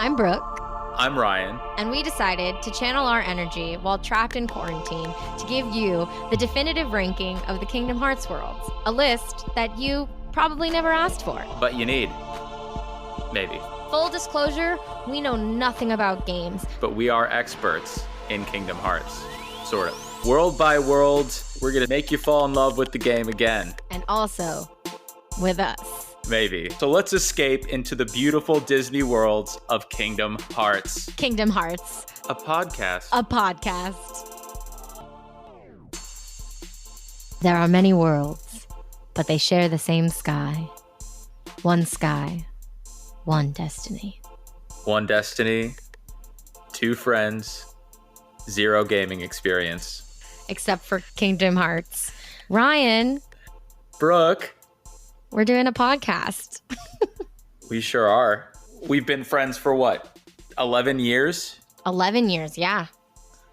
I'm Brooke. I'm Ryan. And we decided to channel our energy while trapped in quarantine to give you the definitive ranking of the Kingdom Hearts worlds. A list that you probably never asked for. But you need. Maybe. Full disclosure, we know nothing about games. But we are experts in Kingdom Hearts. Sort of. World by world, we're going to make you fall in love with the game again. And also with us. Maybe. So let's escape into the beautiful Disney worlds of Kingdom Hearts. Kingdom Hearts. A podcast. A podcast. There are many worlds, but they share the same sky. One sky, one destiny. One destiny, two friends, zero gaming experience. Except for Kingdom Hearts. Ryan. Brooke. We're doing a podcast. We sure are. We've been friends for what? 11 years? 11 years, yeah.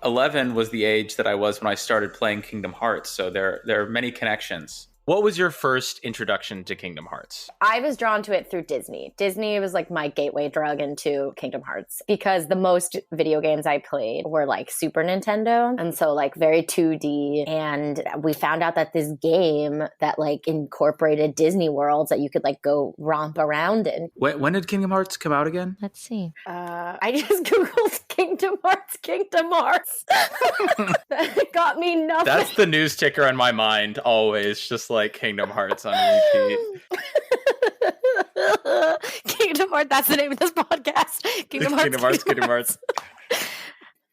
11 was the age that I was when I started playing Kingdom Hearts, so there are many connections. What was your first introduction to Kingdom Hearts? I was drawn to it through Disney. Disney was like my gateway drug into Kingdom Hearts because the most video games I played were like Super Nintendo. And so like very 2D. And we found out that this game that like incorporated Disney worlds that you could like go romp around in. When did Kingdom Hearts come out again? Let's see. I just Googled Kingdom Hearts. That got me nothing. That's the news ticker on my mind always, just like Kingdom Hearts on repeat. Kingdom Hearts, that's the name of this podcast. Kingdom Hearts.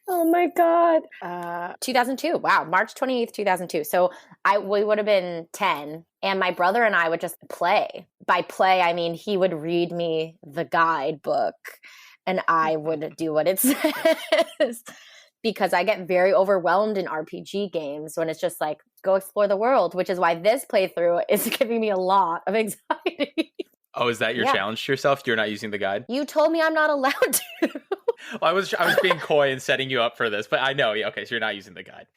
Oh my God. 2002. Wow. March 28th, 2002. So we would have been 10 and my brother and I would just play. By play, I mean, he would read me the guidebook and I would do what it says. Because I get very overwhelmed in RPG games when it's just like, go explore the world, which is why this playthrough is giving me a lot of anxiety. Oh, is that your challenge to yourself? You're not using the guide? You told me I'm not allowed to. Well, I was being coy and setting you up for this, but I know. Yeah, okay, so you're not using the guide.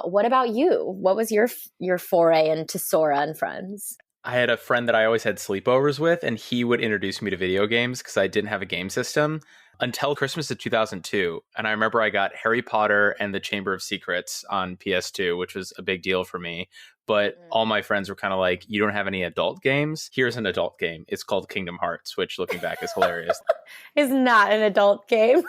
What about you? What was your foray into Sora and Friends? I had a friend that I always had sleepovers with, and he would introduce me to video games because I didn't have a game system until Christmas of 2002. And I remember I got Harry Potter and the Chamber of Secrets on PS2, which was a big deal for me. But all my friends were kind of like, you don't have any adult games? Here's an adult game. It's called Kingdom Hearts, which looking back is hilarious. It's not an adult game.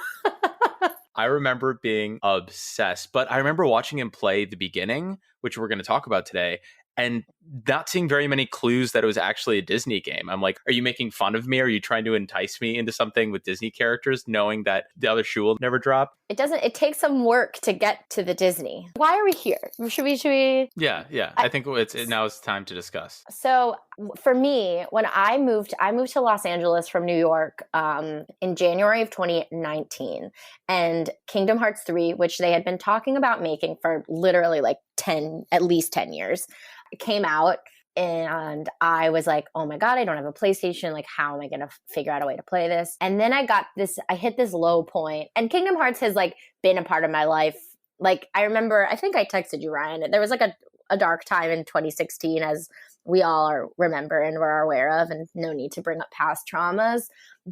I remember being obsessed, but I remember watching him play the beginning, which we're going to talk about today, and not seeing very many clues that it was actually a Disney game. I'm like, are you making fun of me? Are you trying to entice me into something with Disney characters, knowing that the other shoe will never drop? It takes some work to get to the Disney. Why are we here? Should we? Yeah. I think now it's time to discuss. So for me, when I moved to Los Angeles from New York in January of 2019, and Kingdom Hearts 3, which they had been talking about making for literally like at least 10 years, came out. And I was like, oh my God, I don't have a PlayStation. Like, how am I going to figure out a way to play this? And then I hit this low point. And Kingdom Hearts has like been a part of my life. Like, I remember, I think I texted you, Ryan. There was like a dark time in 2016, as we all remember and were aware of, and no need to bring up past traumas.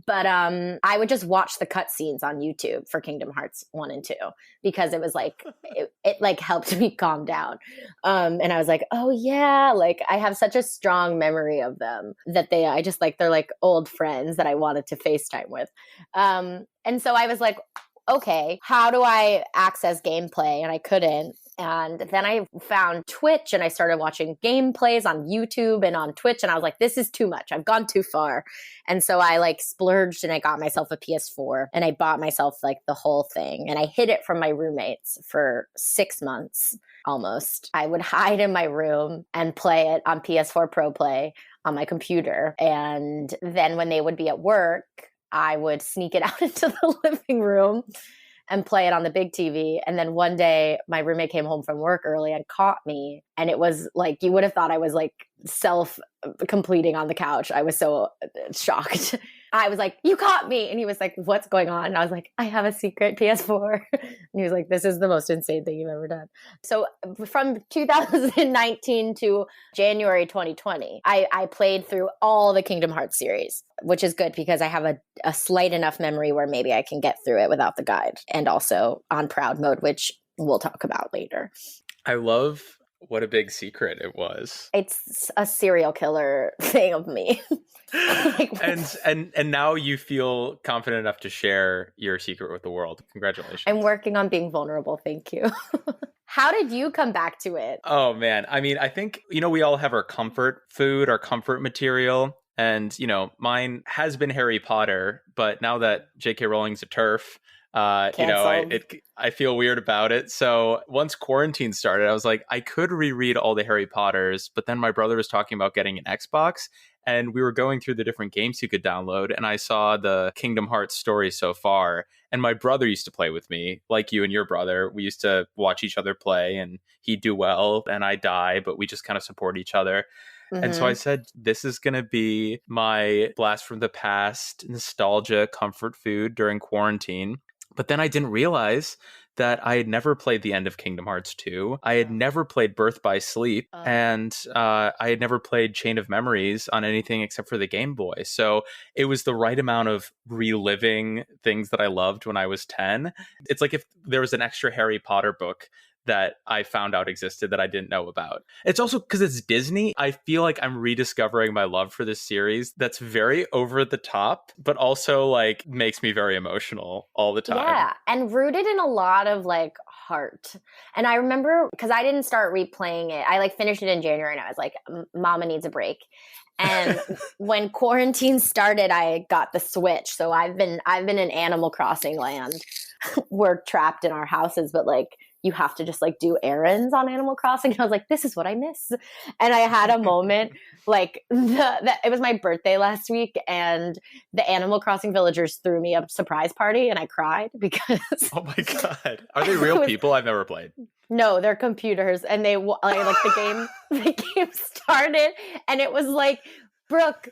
But I would just watch the cutscenes on YouTube for Kingdom Hearts 1 and 2 because it was like, it like helped me calm down. And I was like, oh yeah, like I have such a strong memory of them that they're like old friends that I wanted to FaceTime with. And so I was like, okay, how do I access gameplay? And I couldn't. And then I found Twitch and I started watching gameplays on YouTube and on Twitch. And I was like, this is too much. I've gone too far. And so I like splurged and I got myself a PS4 and I bought myself like the whole thing. And I hid it from my roommates for 6 months almost. I would hide in my room and play it on PS4 Pro Play on my computer. And then when they would be at work, I would sneak it out into the living room and play it on the big TV. And then one day my roommate came home from work early and caught me. And it was like, you would have thought I was like self-completing on the couch. I was so shocked. I was like, you caught me. And he was like, what's going on? And I was like, I have a secret PS4. And he was like, this is the most insane thing you've ever done. So from 2019 to January 2020, I played through all the Kingdom Hearts series, which is good because I have a slight enough memory where maybe I can get through it without the guide, and also on proud mode, which we'll talk about later. I love what a big secret it was. It's a serial killer thing of me. Like, and now you feel confident enough to share your secret with the world. Congratulations. I'm working on being vulnerable. Thank you. How did you come back to it? Oh man. I mean, I think, we all have our comfort food, our comfort material. And, mine has been Harry Potter, but now that J.K. Rowling's a TERF, I feel weird about it. So once quarantine started, I was like, I could reread all the Harry Potters, but then my brother was talking about getting an Xbox, and we were going through the different games you could download, and I saw the Kingdom Hearts story so far. And my brother used to play with me, like you and your brother. We used to watch each other play, and he'd do well and I die, but we just kind of support each other. And so I said, this is going to be my blast from the past, nostalgia, comfort food during quarantine. But then I didn't realize that I had never played the end of Kingdom Hearts 2. I had never played Birth by Sleep. And I had never played Chain of Memories on anything except for the Game Boy. So it was the right amount of reliving things that I loved when I was 10. It's like if there was an extra Harry Potter book that I found out existed that I didn't know about. It's also because it's Disney. I feel like I'm rediscovering my love for this series that's very over the top, but also like makes me very emotional all the time. Yeah, and rooted in a lot of like heart. And I remember, because I didn't start replaying it, I like finished it in January and I was like, Mama needs a break. And when quarantine started, I got the Switch. So I've been in Animal Crossing land. We're trapped in our houses, but like you have to just like do errands on Animal Crossing. And I was like, this is what I miss. And I had a moment like it was my birthday last week, and the Animal Crossing villagers threw me a surprise party, and I cried because oh my God, are they real people? I've never played. No, they're computers, and they like the game started, and it was like, Brooke,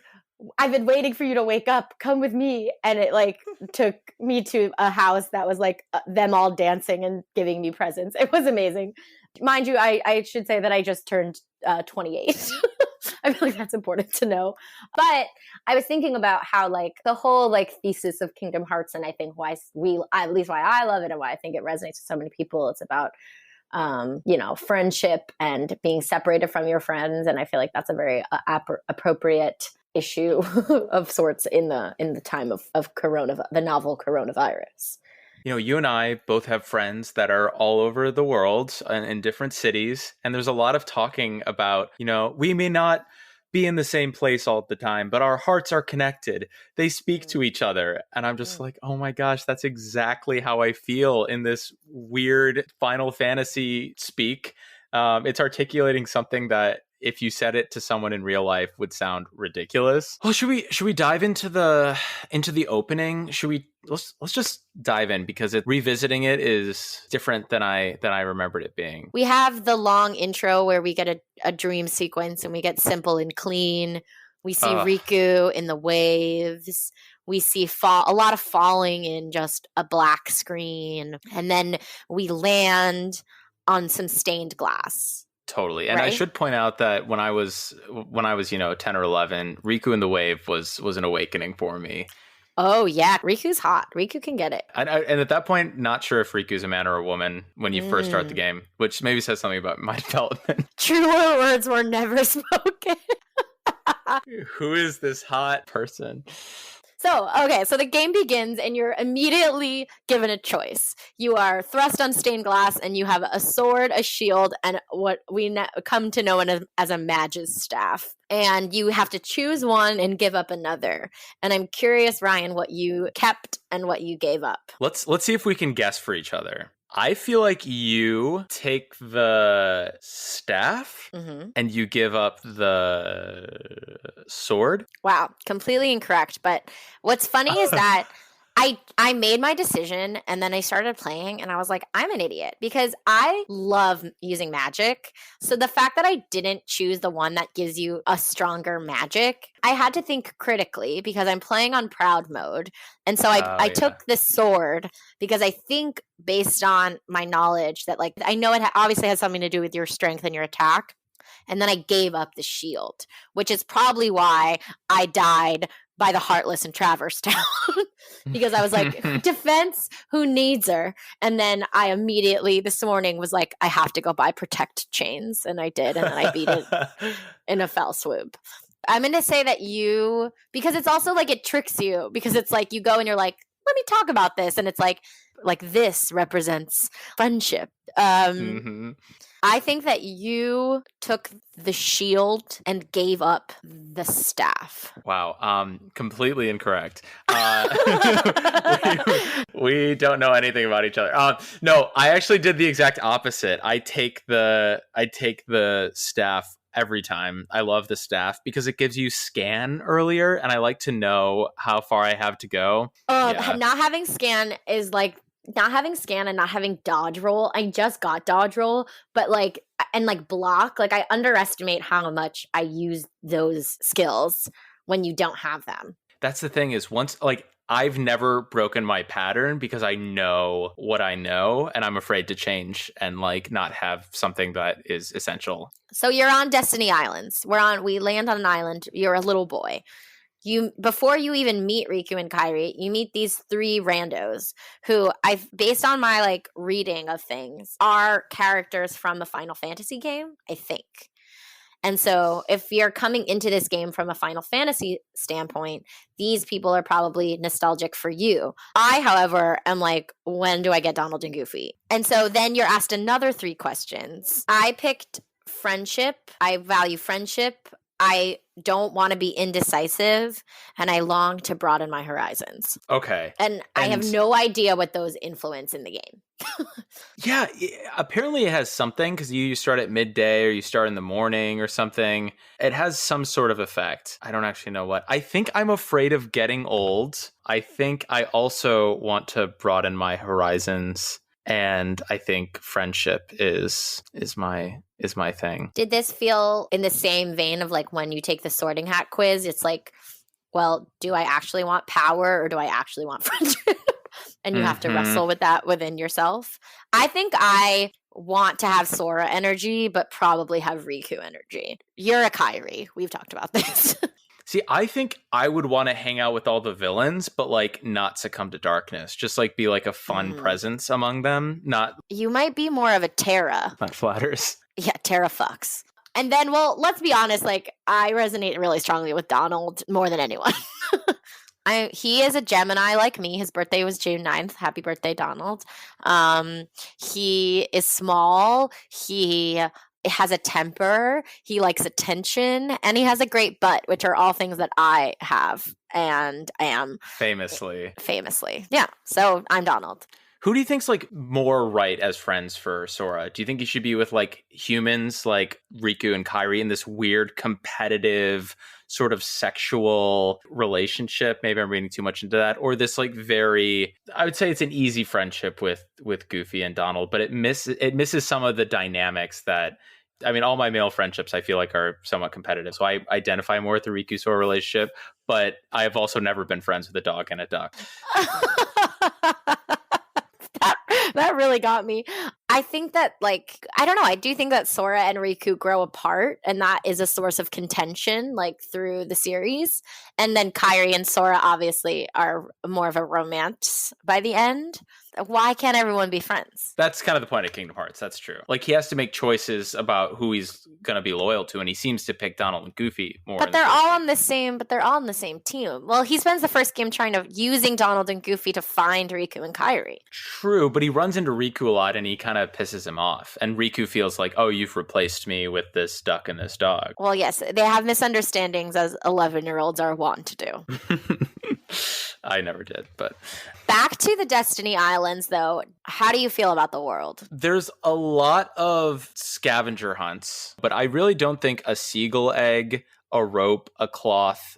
I've been waiting for you to wake up. Come with me. And it like took me to a house that was like them all dancing and giving me presents. It was amazing. Mind you, I should say that I just turned 28. I feel like that's important to know. But I was thinking about how like the whole like thesis of Kingdom Hearts, and I think why at least why I love it and why I think it resonates with so many people, it's about friendship and being separated from your friends. And I feel like that's a very appropriate issue of sorts in the time of the novel coronavirus. You and I both have friends that are all over the world and in different cities. And there's a lot of talking about, we may not be in the same place all the time, but our hearts are connected. They speak to each other. And I'm just like, oh my gosh, that's exactly how I feel in this weird Final Fantasy speak. It's articulating something that if you said it to someone in real life would sound ridiculous. Well, should we dive into the opening? Let's just dive in, because revisiting it is different than I remembered it being. We have the long intro where we get a dream sequence, and we get simple and clean. We see Riku in the waves. We see a lot of falling in just a black screen, and then we land on some stained glass. Totally. And right? I should point out that when I was 10 or 11, Riku in the Wave was an awakening for me. Oh, yeah. Riku's hot. Riku can get it. And at that point, not sure if Riku's a man or a woman when you first start the game, which maybe says something about my development. Truer words were never spoken. Who is this hot person? So the game begins, and you're immediately given a choice. You are thrust on stained glass, and you have a sword, a shield, and what we come to know as a mage's staff. And you have to choose one and give up another. And I'm curious, Ryan, what you kept and what you gave up. Let's see if we can guess for each other. I feel like you take the staff and you give up the sword. Wow, completely incorrect. But what's funny is that I made my decision and then I started playing and I was like, I'm an idiot because I love using magic. So the fact that I didn't choose the one that gives you a stronger magic, I had to think critically because I'm playing on proud mode. And so I took the sword because I think based on my knowledge that like I know it obviously has something to do with your strength and your attack. And then I gave up the shield, which is probably why I died by the Heartless in Traverse Town. Because I was like, defense, who needs her? And then I immediately this morning was like, I have to go buy protect chains. And I did. And then I beat it in a fell swoop. I'm going to say that because it's also like it tricks you because it's like you go and you're like, let me talk about this. And it's like this represents friendship. I think that you took the shield and gave up the staff. Wow. Completely incorrect. We don't know anything about each other. No, I actually did the exact opposite. I take the staff every time. I love the staff because it gives you scan earlier, and I like to know how far I have to go. Not having scan is like not having scan and not having dodge roll. I just got dodge roll, but like and like block, like I underestimate how much I use those skills when you don't have them. That's the thing is once like I've never broken my pattern because I know what I know and I'm afraid to change and like not have something that is essential. So you're on Destiny Islands. We land on an island. You're a little boy. Before you even meet Riku and Kairi, you meet these 3 randos who I've based on my like reading of things are characters from a Final Fantasy game, I think. And so if you're coming into this game from a Final Fantasy standpoint, these people are probably nostalgic for you. I, however, am like, when do I get Donald and Goofy? And so then you're asked another 3 questions. I picked friendship. I value friendship. I don't want to be indecisive, and I long to broaden my horizons. Okay. And I have no idea what those influence in the game. Yeah, apparently it has something because you start at midday or you start in the morning or something. It has some sort of effect. I don't actually know what. I think I'm afraid of getting old. I think I also want to broaden my horizons. And I think friendship is my thing. Did this feel in the same vein of like when you take the Sorting Hat quiz? It's like, well, do I actually want power or do I actually want friendship? And you have to wrestle with that within yourself. I think I want to have Sora energy, but probably have Riku energy. You're a Kairi. We've talked about this. See, I think I would want to hang out with all the villains, but like not succumb to darkness. Just like be like a fun presence among them. Not. You might be more of a Terra. That flatters. Yeah, Terra fucks. And then, well, let's be honest. Like, I resonate really strongly with Donald more than anyone. He is a Gemini like me. His birthday was June 9th. Happy birthday, Donald. He is small. He has a temper. He likes attention. And he has a great butt, which are all things that I have and am. Famously. Yeah. So I'm Donald. Who do you think's like more right as friends for Sora? Do you think he should be with like humans like Riku and Kairi in this weird competitive sort of sexual relationship? Maybe I'm reading too much into that. Or this like very, I would say it's an easy friendship with Goofy and Donald, but it misses some of the dynamics that, I mean, all my male friendships I feel like are somewhat competitive. So I identify more with the Riku Sora relationship, but I have also never been friends with a dog and a duck. That really got me. I think that, like, I don't know. I do think that Sora and Riku grow apart, and that is a source of contention, like, through the series. And then Kairi and Sora obviously are more of a romance by the end. Why can't everyone be friends? That's kind of the point of Kingdom Hearts. That's true. Like, he has to make choices about who he's going to be loyal to, and he seems to pick Donald and Goofy more. But they're all on the same team. Well, he spends the first game using Donald and Goofy to find Riku and Kairi. True, but he runs into Riku a lot, and he kind of pisses him off. And Riku feels like, oh, you've replaced me with this duck and this dog. Well, yes, they have misunderstandings, as 11-year-olds are wont to do. I never did, but... Back to the Destiny Islands, though. How do you feel about the world? There's a lot of scavenger hunts, but I really don't think a seagull egg, a rope, a cloth,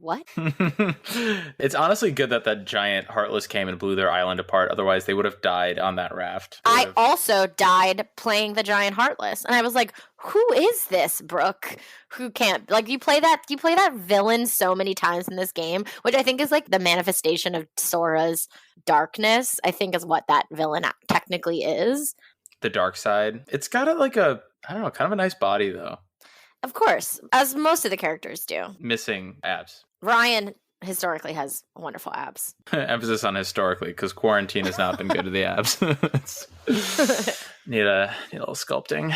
what? It's honestly good that that giant Heartless came and blew their island apart. Otherwise, they would have died on that raft. I also died playing the giant Heartless, and I was like, "Who is this Brooke? Who can't like you play that villain so many times in this game, which I think is like the manifestation of Sora's darkness. I think is what that villain technically is. The dark side. It's got like a, I don't know, kind of a nice body though. Of course, as most of the characters do. Missing abs. Ryan historically has wonderful abs. Emphasis on historically, because quarantine has not been good to the abs. Need a little sculpting.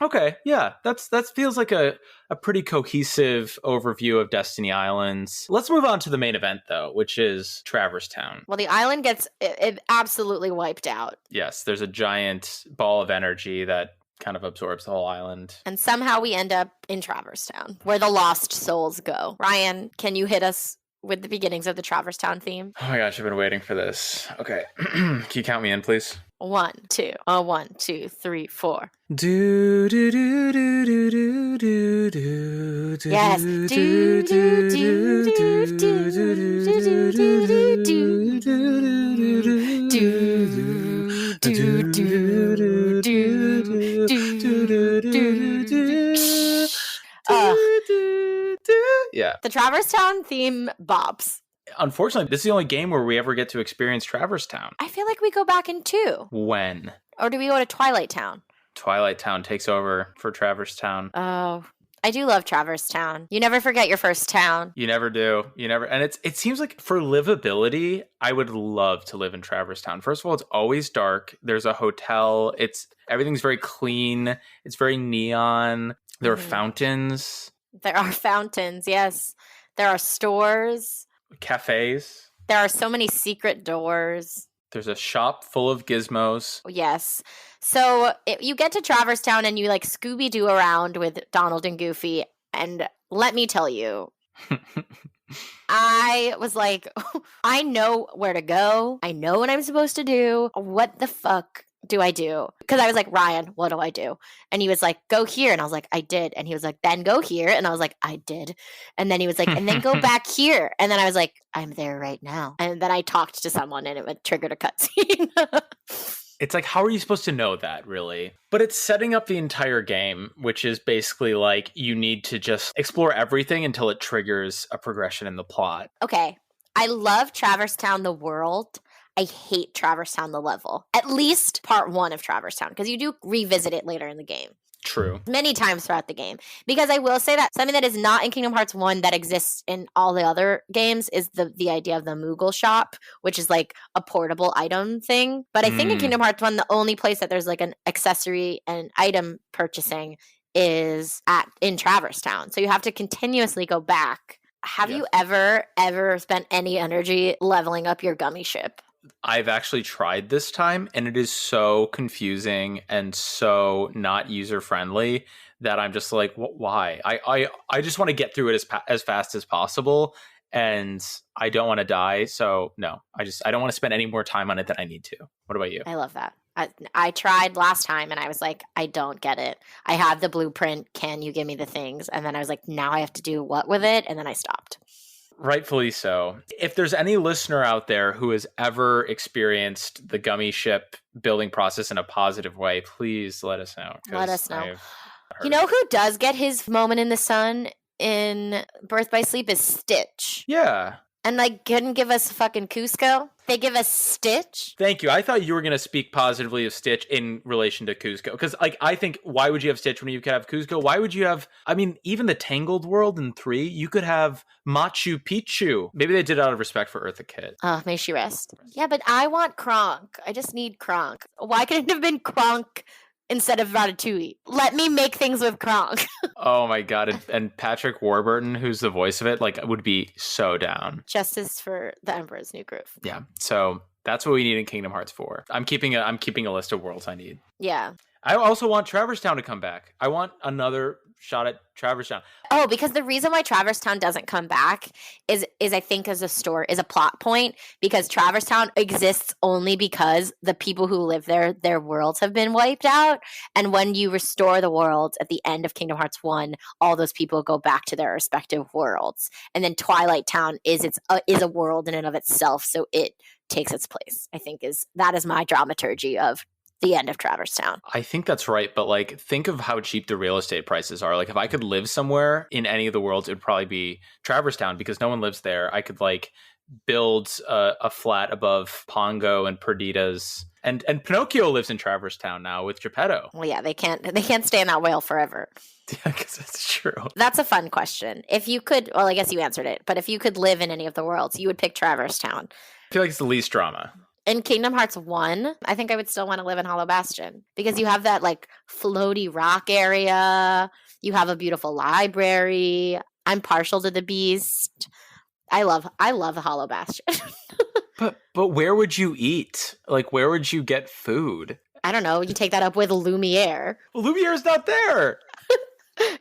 Okay, yeah, that feels like a pretty cohesive overview of Destiny Islands. Let's move on to the main event though, which is Traverse Town. Well, the island gets it absolutely wiped out. Yes, there's a giant ball of energy that kind of absorbs the whole island. And somehow we end up in Traverse Town, where the lost souls go. Ryan, can you hit us with the beginnings of the Traverse Town theme? Oh my gosh, I've been waiting for this. Okay. Can you count me in, please? 1, 2. 1, 2, 3, 4. Do do do do do do do do do. Yes. Do do do do do do do do do Yeah. The Traverse Town theme bops. Unfortunately, this is the only game where we ever get to experience Traverse Town. I feel like we go back in 2. When? Or do we go to Twilight Town? Twilight Town takes over for Traverse Town. Oh, I do love Traverse Town. You never forget your first town. You never do. You never. And it seems like for livability, I would love to live in Traverse Town. First of all, it's always dark. There's a hotel. Everything's very clean. It's very neon. There are fountains. There are fountains, yes. There are stores. Cafes. There are so many secret doors. There's a shop full of gizmos. Yes. So you get to Traverse Town and you like Scooby-Doo around with Donald and Goofy. And let me tell you, I was like, I know where to go. I know what I'm supposed to do. What the fuck do I do? Because I was like, Ryan, what do I do? And he was like, go here. And I was like, I did. And he was like, then go here. And I was like, I did. And then he was like, and then go back here. And then I was like, I'm there right now. And then I talked to someone and it triggered a cutscene. It's like, how are you supposed to know that, really? But it's setting up the entire game, which is basically like you need to just explore everything until it triggers a progression in the plot. Okay. I love Traverse Town, the world. I hate Traverse Town, the level. At least part 1 of Traverse Town, because you do revisit it later in the game. True. Many times throughout the game. Because I will say that something that is not in Kingdom Hearts 1 that exists in all the other games is the idea of the Moogle shop, which is like a portable item thing. But I think in Kingdom Hearts 1, the only place that there's like an accessory and item purchasing is in Traverse Town. So you have to continuously go back. Have you ever spent any energy leveling up your gummy ship? I've actually tried this time, and it is so confusing and so not user-friendly that I'm just like, why? I just want to get through it as fast as possible, and I don't want to die, so no. I don't want to spend any more time on it than I need to. What about you? I love that. I tried last time, and I was like, I don't get it. I have the blueprint. Can you give me the things? And then I was like, now I have to do what with it? And then I stopped. Rightfully so. If there's any listener out there who has ever experienced the gummy ship building process in a positive way, please let us know. Let us know. You know who does get his moment in the sun in Birth by Sleep is Stitch. Yeah. And like couldn't give us fucking Cusco. They give us Stitch. Thank you. I thought you were going to speak positively of Stitch in relation to Cusco. Because like I think, why would you have Stitch when you could have Cusco? Why would you have, I mean, even the Tangled world in 3, you could have Machu Picchu. Maybe they did it out of respect for Eartha Kitt. Oh, may she rest. Yeah, but I want Kronk. I just need Kronk. Why couldn't it have been Kronk instead of Ratatouille? Let me make things with Kronk. Oh my god. And Patrick Warburton, who's the voice of it, like would be so down. Justice for the Emperor's New Groove. Yeah. So that's what we need in Kingdom Hearts 4. I'm keeping a list of worlds I need. Yeah. I also want Traverse Town to come back. I want another shot at Traverse Town. Oh, because the reason why Traverse Town doesn't come back is I think is a plot point, because Traverse Town exists only because the people who live there, their worlds have been wiped out, and when you restore the world at the end of Kingdom Hearts 1, all those people go back to their respective worlds. And then Twilight Town is a world in and of itself, so it takes its place. I think that is my dramaturgy of the end of Traverse Town. I think that's right, but like, think of how cheap the real estate prices are. Like, if I could live somewhere in any of the worlds, it would probably be Traverse Town, because no one lives there. I could like build a flat above Pongo and Perdita's, and Pinocchio lives in Traverse Town now with Geppetto. Well, yeah, they can't stay in that whale forever. Yeah, I guess that's true. That's a fun question. If you could, well, I guess you answered it, but if you could live in any of the worlds, you would pick Traverse Town. I feel like it's the least drama. In Kingdom Hearts 1, I think I would still want to live in Hollow Bastion, because you have that like floaty rock area. You have a beautiful library. I'm partial to the Beast. I love Hollow Bastion. But where would you eat? Like, where would you get food? I don't know. You take that up with Lumiere. Well, Lumiere's not there.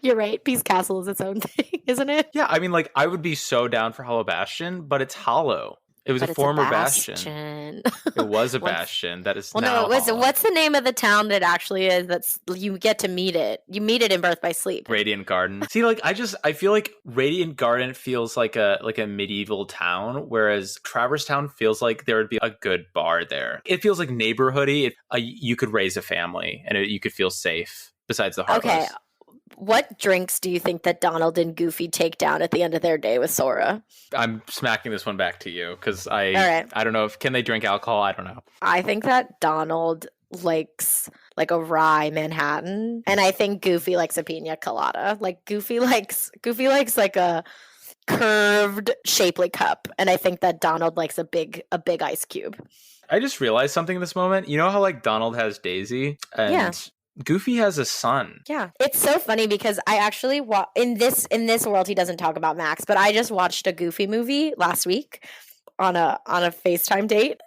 You're right. Peace Castle is its own thing, isn't it? Yeah, I mean, like, I would be so down for Hollow Bastion, but it's hollow. It was a former bastion. It was a bastion that is now hollow. What's the name of the town that actually is? That's you get to meet it. You meet it in Birth by Sleep. Radiant Garden. See, like I feel like Radiant Garden feels like a medieval town, whereas Traverse Town feels like there would be a good bar there. It feels like neighborhoody. You could raise a family and you could feel safe. Besides the Heartless. Okay. What drinks do you think that Donald and Goofy take down at the end of their day with Sora? I'm smacking this one back to you because I don't know can they drink alcohol? I don't know. I think that Donald likes like a rye Manhattan, and I think Goofy likes a pina colada. Like Goofy likes like a curved shapely cup, and I think that Donald likes a big ice cube. I just realized something in this moment. You know how like Donald has Daisy and Goofy has a son. Yeah. It's so funny because I actually in this world he doesn't talk about Max, but I just watched a Goofy movie last week on a FaceTime date.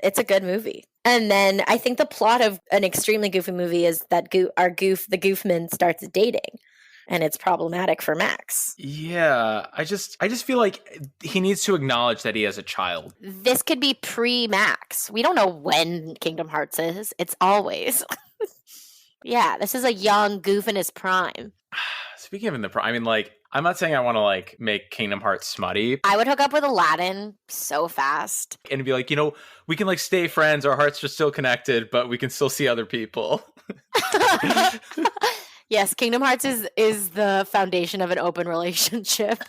It's a good movie. And then I think the plot of an extremely goofy movie is that the Goofman starts dating, and it's problematic for Max. Yeah, I just feel like he needs to acknowledge that he has a child. This could be pre-Max. We don't know when Kingdom Hearts is. It's always. Yeah, this is a young Goof in his prime. Speaking of in the prime, I mean, like, I'm not saying I want to, like, make Kingdom Hearts smutty. I would hook up with Aladdin so fast. And be like, we can, like, stay friends. Our hearts are still connected, but we can still see other people. Yes, Kingdom Hearts is the foundation of an open relationship.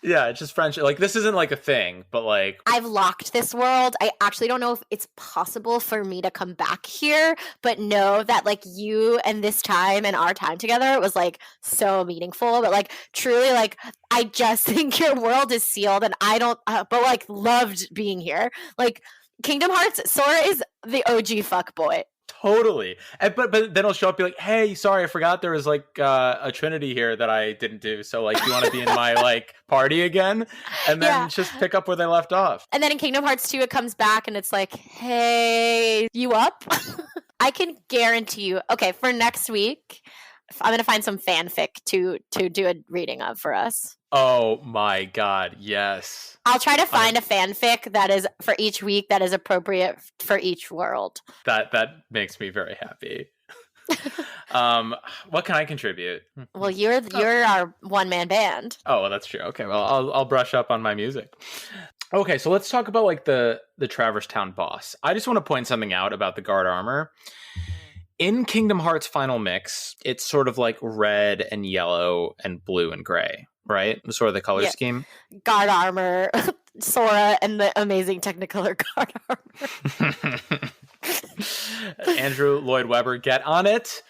Yeah, it's just friendship. Like, this isn't like a thing, but like... I've locked this world. I actually don't know if it's possible for me to come back here, but know that like you and this time and our time together was like so meaningful. But like truly, like I just think your world is sealed, and I don't, but like loved being here. Like Kingdom Hearts, Sora is the OG fuckboy. Totally. But then he'll show up and be like, hey, sorry, I forgot there was like a Trinity here that I didn't do. So like, you want to be in my like party again? And then just pick up where they left off. And then in Kingdom Hearts 2, it comes back and it's like, hey, you up? I can guarantee you. Okay, for next week, I'm going to find some fanfic to do a reading of for us. Oh my God, yes. I'll try to find a fanfic that is for each week that is appropriate for each world. That makes me very happy. What can I contribute? Well, you're our one-man band. Oh, well, that's true. Okay, well, I'll brush up on my music. Okay, so let's talk about like the Traverse Town boss. I just want to point something out about the guard armor. In Kingdom Hearts Final Mix, it's sort of like red and yellow and blue and gray, right? Sort of the color scheme. Guard armor, Sora, and the amazing Technicolor guard armor. Andrew Lloyd Webber, get on it.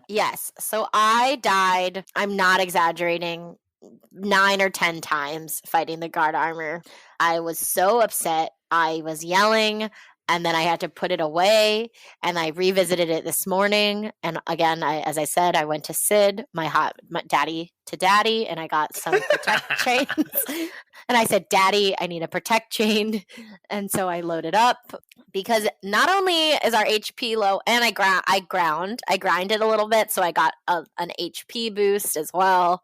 Yes. So I died, I'm not exaggerating, 9 or 10 times fighting the guard armor. I was so upset. I was yelling. and then I had to put it away, and I revisited it this morning. And again, as I said, I went to Sid, my daddy to daddy, and I got some protect chains. And I said, Daddy, I need a protect chain. And so I loaded up because not only is our HP low, and I grinded a little bit, so I got an HP boost as well.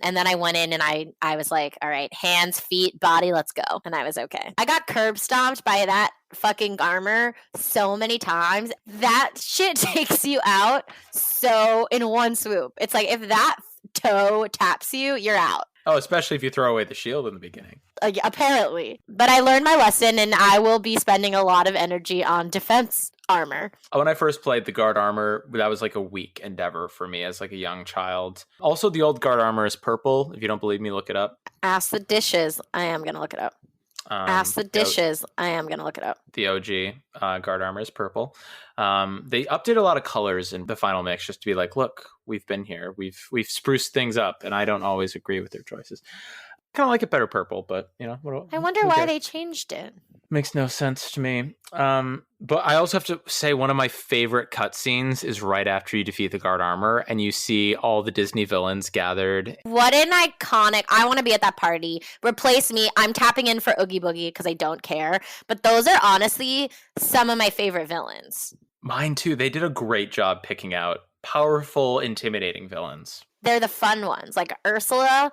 And then I went in and I was like, all right, hands, feet, body, let's go. And I was okay. I got curb stomped by that fucking armor so many times. That shit takes you out so in one swoop. It's like if that toe taps you, you're out. Oh, especially if you throw away the shield in the beginning. Apparently. But I learned my lesson, and I will be spending a lot of energy on defense armor. When I first played the guard armor, that was like a weak endeavor for me as like a young child. Also, the old guard armor is purple. If you don't believe me, look it up. Ask the dishes. I am going to look it up. Ask the dishes. I am going to look it up. The OG guard armor is purple. They updated a lot of colors in the final mix just to be like, look, we've been here. We've spruced things up, and I don't always agree with their choices. Kind of like it better purple, but you know. I wonder why they changed it. Makes no sense to me. But I also have to say one of my favorite cutscenes is right after you defeat the guard armor and you see all the Disney villains gathered. What an iconic, I want to be at that party. Replace me. I'm tapping in for Oogie Boogie because I don't care. But those are honestly some of my favorite villains. Mine too. They did a great job picking out powerful, intimidating villains. They're the fun ones. Like Ursula,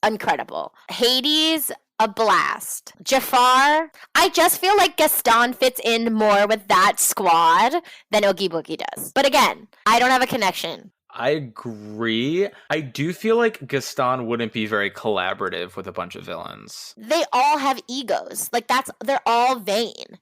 incredible. Hades, a blast. Jafar, I just feel like Gaston fits in more with that squad than Oogie Boogie does. But again, I don't have a connection. I agree. I do feel like Gaston wouldn't be very collaborative with a bunch of villains. They all have egos. Like they're all vain.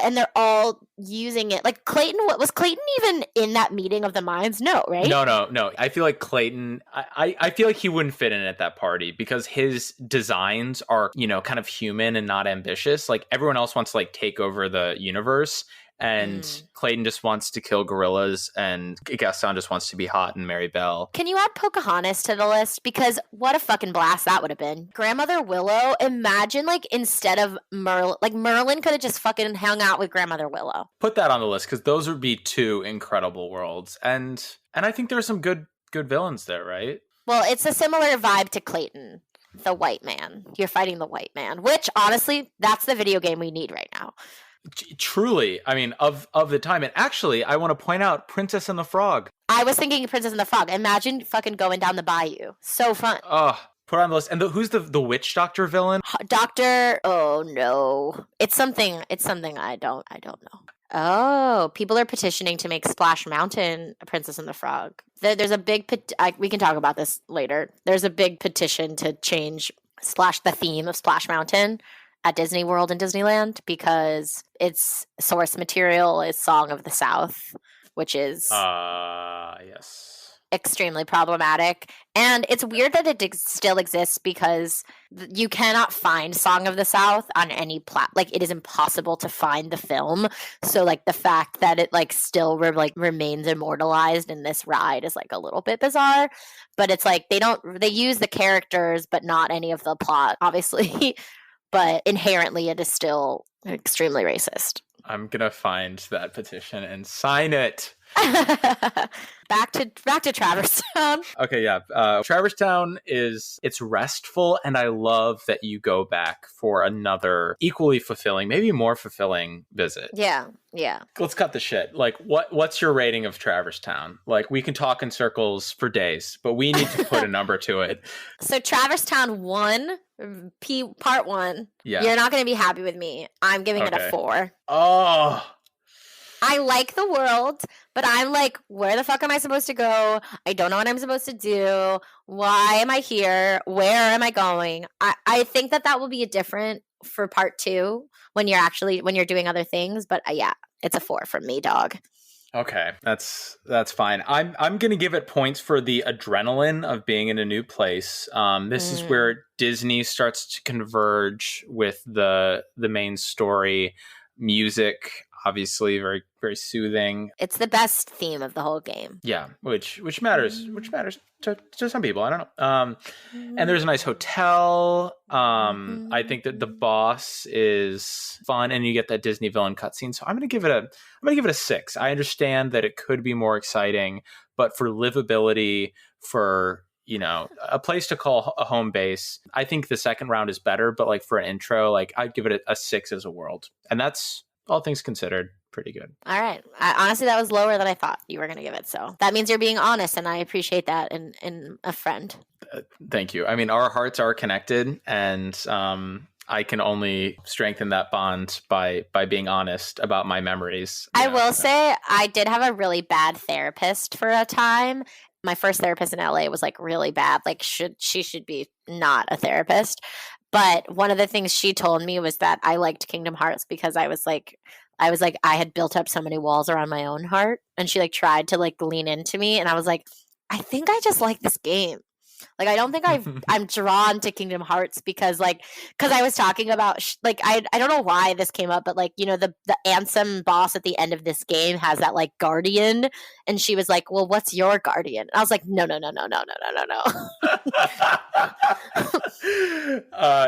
And they're all using it. Like Clayton, was Clayton even in that meeting of the minds? No, right? No. I feel like Clayton, I feel like he wouldn't fit in at that party because his designs are, kind of human and not ambitious. Like everyone else wants to like take over the universe. And Clayton just wants to kill gorillas, and Gaston just wants to be hot and marry Belle. Can you add Pocahontas to the list? Because what a fucking blast that would have been. Grandmother Willow, imagine like instead of Merlin, like Merlin could have just fucking hung out with Grandmother Willow. Put that on the list because those would be two incredible worlds. And I think there's some good villains there, right? Well, it's a similar vibe to Clayton, the white man. You're fighting the white man, which honestly, that's the video game we need right now. Truly, I mean, of the time. And actually, I want to point out Princess and the Frog. I was thinking Princess and the Frog. Imagine fucking going down the bayou. So fun. Oh, put on the list. And who's the witch doctor villain? Oh no. It's something I don't know. Oh, people are petitioning to make Splash Mountain a Princess and the Frog. There's a big we can talk about this later. There's a big petition to change the theme of Splash Mountain at Disney World and Disneyland because its source material is Song of the South, which is yes, extremely problematic. And it's weird that it still exists because you cannot find Song of the South on any like it is impossible to find the film. So like the fact that it like still remains immortalized in this ride is like a little bit bizarre. But it's like they use the characters but not any of the plot, obviously. But inherently, it is still extremely racist. I'm gonna find that petition and sign it. Back to Traverse Town. Okay, yeah. Traverse Town it's restful, and I love that you go back for another equally fulfilling, maybe more fulfilling visit. Yeah. Let's cut the shit. Like, what's your rating of Traverse Town? Like, we can talk in circles for days, but we need to put a number to it. So Traverse Town 1, part 1. Yeah. You're not going to be happy with me. I'm giving it a 4. Oh. I like the world, but I'm like, where the fuck am I supposed to go? I don't know what I'm supposed to do. Why am I here? Where am I going? I think that will be a different for part 2 when you're doing other things. But yeah, it's a 4 from me, dog. Okay, that's fine. I'm gonna give it points for the adrenaline of being in a new place. This is where Disney starts to converge with the main story. Music, obviously very, very soothing. It's the best theme of the whole game. Yeah, which matters to some people. I don't know. And there's a nice hotel. I think that the boss is fun, and you get that Disney villain cutscene. So I'm gonna give it a 6. I understand that it could be more exciting, but for livability, for a place to call a home base, I think the second round is better. But like for an intro, like I'd give it a 6 as a world, and that's all things considered pretty good. All right. Honestly, that was lower than I thought you were going to give it. So that means you're being honest, and I appreciate that in a friend. Thank you. I mean, our hearts are connected, and I can only strengthen that bond by being honest about my memories. I will say I did have a really bad therapist for a time. My first therapist in LA was like really bad. Like she should be not a therapist. But one of the things she told me was that I liked Kingdom Hearts because I was like I had built up so many walls around my own heart, and she like tried to like lean into me, and I was like, I think I just like this game. Like, I don't think I'm drawn to Kingdom Hearts because I was talking about I don't know why this came up, but like, the Ansem boss at the end of this game has that like guardian, and she was like, well, what's your guardian? And I was like, no.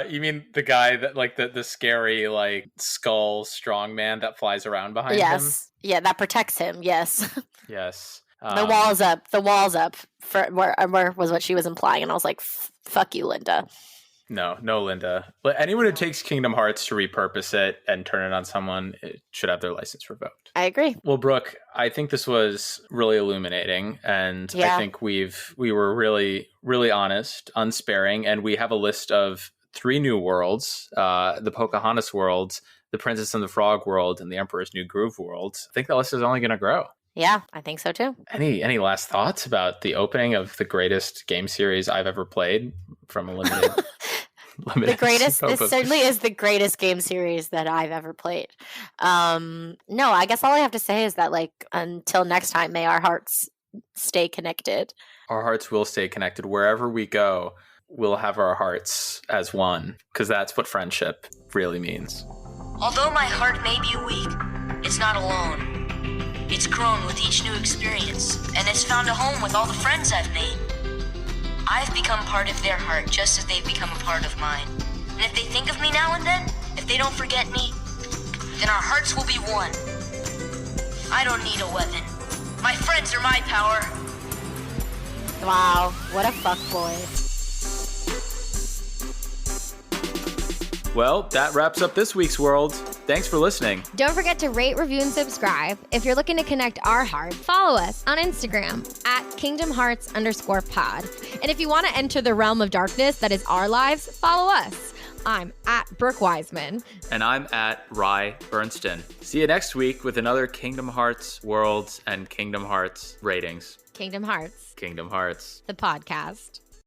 You mean the guy that like the scary like skull strongman that flies around behind him? Yes. Yeah, that protects him. Yes. Yes. The wall's up. The wall's up. For where was what she was implying, and I was like, "Fuck you, Linda." No, Linda. Anyone who takes Kingdom Hearts to repurpose it and turn it on someone, it should have their license revoked. I agree. Well, Brooke, I think this was really illuminating, and I think we were really, really honest, unsparing, and we have a list of 3 new worlds: the Pocahontas world, the Princess and the Frog world, and the Emperor's New Groove world. I think the list is only going to grow. Yeah, I think so too. Any last thoughts about the opening of the greatest game series I've ever played from a limited the greatest this certainly is the greatest game series that I've ever played. No, I guess all I have to say is that like until next time, may our hearts stay connected. Our hearts will stay connected. Wherever we go, we'll have our hearts as one, because that's what friendship really means. Although my heart may be weak, it's not alone. It's grown with each new experience, and it's found a home with all the friends I've made. I've become part of their heart just as they've become a part of mine. And if they think of me now and then, if they don't forget me, then our hearts will be one. I don't need a weapon. My friends are my power. Wow, what a fuckboy. Well, that wraps up this week's world. Thanks for listening. Don't forget to rate, review, and subscribe. If you're looking to connect our hearts, follow us on Instagram at KingdomHearts_pod. And if you want to enter the realm of darkness that is our lives, follow us. I'm at Brooke Wiseman. And I'm at Rye Bernstein. See you next week with another Kingdom Hearts Worlds and Kingdom Hearts ratings. Kingdom Hearts. Kingdom Hearts. The podcast.